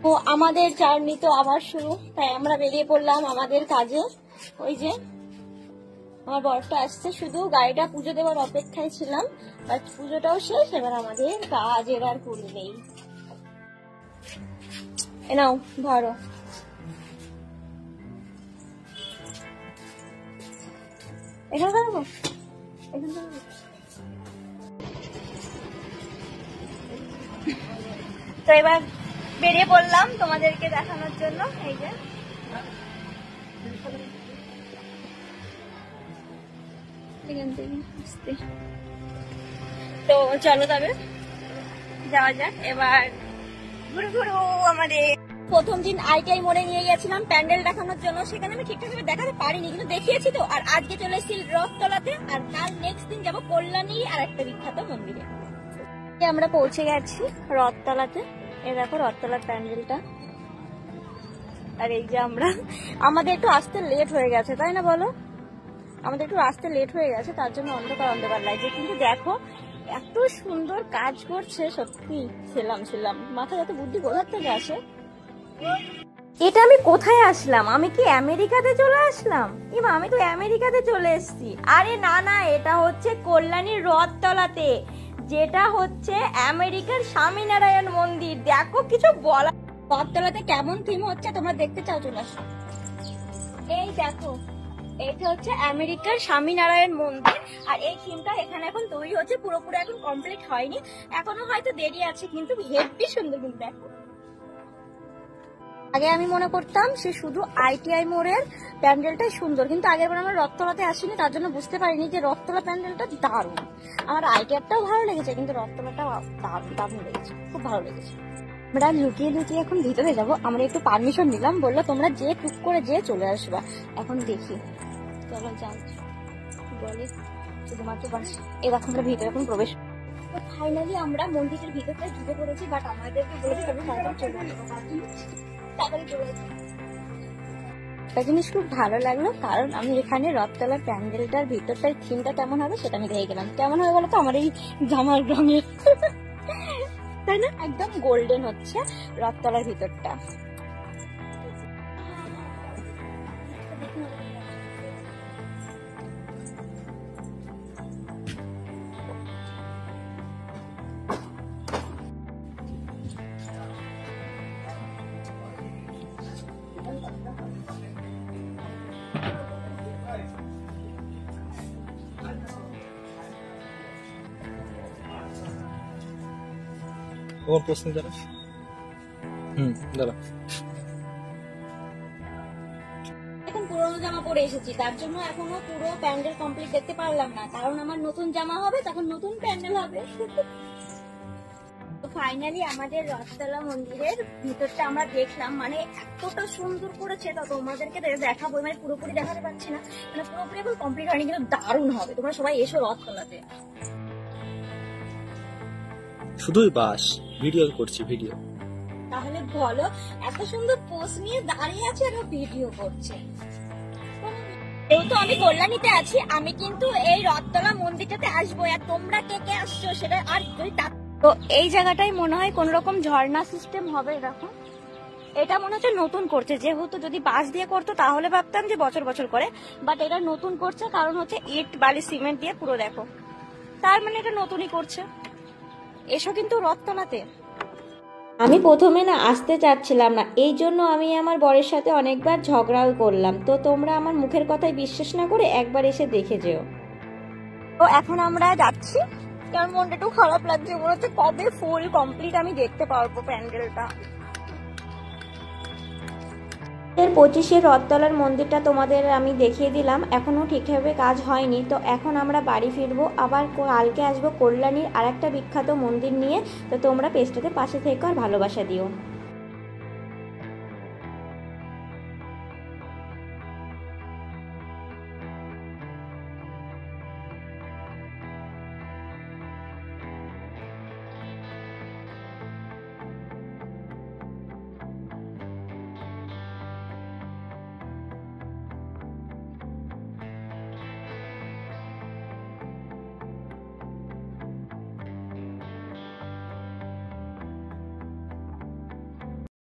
তো আমাদের জার্নি তো আবার শুরু, তাই আমরা বেরিয়ে পড়লাম আমাদের কাজে। ওই যে আমার বরটা আসছে, শুধু গাড়িটা পুজো দেওয়ার অপেক্ষায় ছিলাম, বাট পুজোটাও শেষ, এবার আমাদের কাজের আর কুল নেই। নাও ধরো, এখানে ধরবো, এখানে ধরবো। তো এবার বেরিয়ে পড়লাম তোমাদেরকে দেখানোর জন্য। এই যে তো চলো তবে যাওয়া যাক এবার। ঘুরু ঘুরু আমাদের প্রথম দিন আইটিআই মোড়ে নিয়ে গেছিলাম প্যান্ডেল দেখানোর জন্য, সেখানে আমি ঠিকঠাক ভাবে দেখাতে পারিনি, কিন্তু দেখিয়েছি তো। আর আজকে চলে এসেছি রথতলাতে, আর কাল নেক্সট দিন যাবো কল্যাণী আর একটা বিখ্যাত মন্দিরে। আমরা পৌঁছে গেছি রথতলাতে। এই দেখো রথতলার প্যান্ডেলটা। আর এই যে আমাদের একটু আসতে লেট হয়ে গেছে, তাই না বলো? আমাদের একটু আসতে লেট হয়ে গেছে, তার জন্য অন্ধকার অন্ধকার লাগছে, কিন্তু দেখো এত সুন্দর কাজ করছে। সত্যি ছিলাম মাথায় এত বুদ্ধি কোথার থেকে আসে। এটা আমি কোথায় আসলাম? আমি কি আমেরিকাতে চলে আসলাম? এবার আমি তো আমেরিকাতে চলে এসেছি। আরে না, এটা হচ্ছে কল্যাণীর রথতলাতে, যেটা হচ্ছে আমেরিকার স্বামীনারায়ণ মন্দির। দেখো কিছু বলা, রথতলাতে কেমন থিম হচ্ছে তোমরা দেখতে চাও? চলে আসো। এই দেখো, এইটা হচ্ছে আমেরিকার স্বামীনারায়ণ মন্দির, আর এই থিমটা এখানে এখন তৈরি হচ্ছে, পুরোপুরি এখন কমপ্লিট হয়নি, এখনো হয়তো দেরি আছে, কিন্তু হেভি সুন্দর। কিন্তু দেখো, আগে আমি মনে করতাম সে শুধু আইটিআই মোড়ের প্যান্ডেলটাই সুন্দর, কিন্তু আগের বার আমরা রথতলাতে আসিনি, তার জন্য বুঝতে পারিনি যে রথতলা প্যান্ডেলটা দারুণ। আমার আইটিআরটাও ভালো লেগেছে, কিন্তু রথতলাটাও দারুণ লেগেছে, খুব ভালো লেগেছে। আমরা লুকিয়ে এখন ভিতরে যাব। আমরা একটু পারমিশন নিলাম, বললো তোমরা যে টুক করে যে চলে আসবা। এখন দেখি, চলো যাই বলে শুধুমাত্র বাস। এরকম আমরা ভিতরে এখন প্রবেশ। ফাইনালি আমরা মন্দিরের ভিতরটায় ঢুকে পড়েছি, বাট আমাদেরকে বলেছে তাড়াতাড়ি চলে আসবে। একটা জিনিস খুব ভালো লাগলো, কারণ আমি এখানে রথতলার প্যান্ডেলটার ভিতরটার থিমটা কেমন হবে সেটা আমি দেখে গেলাম। কেমন হবে বলো তো? আমার এই জামার রঙের, তাই না? একদম গোল্ডেন হচ্ছে রথতলার ভিতরটা। और प्रश्न जरा दादा এখন পুরোনো জামা পরে এসেছি, তার জন্য এখনো পুরো প্যান্ডেল কমপ্লিট দেখতে পারলাম না, কারণ আমার নতুন জামা হবে, তখন নতুন প্যান্ডেল হবে। ফাইনালি আমাদের রথতলা মন্দিরের ভিতরটা আমরা দেখলাম, মানে এতটা সুন্দর করেছে, তা তোমাদেরকে দেখাবো, মানে পুরোপুরি দেখাতে পারছি না, মানে পুরোপুরি এখন কমপ্লিট হয়নি, কিন্তু দারুণ হবে। তোমরা সবাই এসো রথতলাতে। শুধুই বাস ভিডিও করছি, ভিডিও। তাহলে বলো, এত সুন্দর পোজ নিয়ে দাঁড়িয়ে আছে আর ভিডিও করছে। যেহেতু আমি কল্যাণীতে আছি, আমি কিন্তু এই রথতলা মন্দিরটাতে আসবো, আর তোমরা কে কে আসছো সেটা। আর তো এই জায়গাটাই মনে হয় কোন রকম ঝর্ণা সিস্টেম হবে। দেখো, এটা মনে হচ্ছে নতুন করছে, যেহেতু যদি বাঁশ দিয়ে করতো তাহলে ভাবতাম যে বছর বছর করে, বাট এটা নতুন করছে, কারণ হচ্ছে ইট বালি সিমেন্ট দিয়ে পুরো। দেখো, তার মানে এটা নতুনই করছে। এসো কিন্তু রথতলাতে। আমি প্রথমে না আসতে চাচ্ছিলাম না, এই জন্য আমি আমার বরের সাথে অনেকবার ঝগড়াও করলাম। তো তোমরা আমার মুখের কথায় বিশ্বাস না করে একবার এসে দেখে যেও। তো এখন আমরা যাচ্ছি, কারণ মনটা একটু খারাপ লাগছে, মনে হচ্ছে কবে ফুল কমপ্লিট আমি দেখতে পারবো প্যান্ডেলটা। 25-এর রথতলার মন্দিরটা তোমাদের আমি দেখিয়ে দিলাম, এখনো ঠিকভাবে কাজ হয়নি। তো এখন আমরা বাড়ি ফিরবো, আবার কালকে আসবো কল্যাণীর আরেকটা বিখ্যাত মন্দির নিয়ে। তো তোমরা পেজটাতে পাশে থেকো আর ভালোবাসা দিও।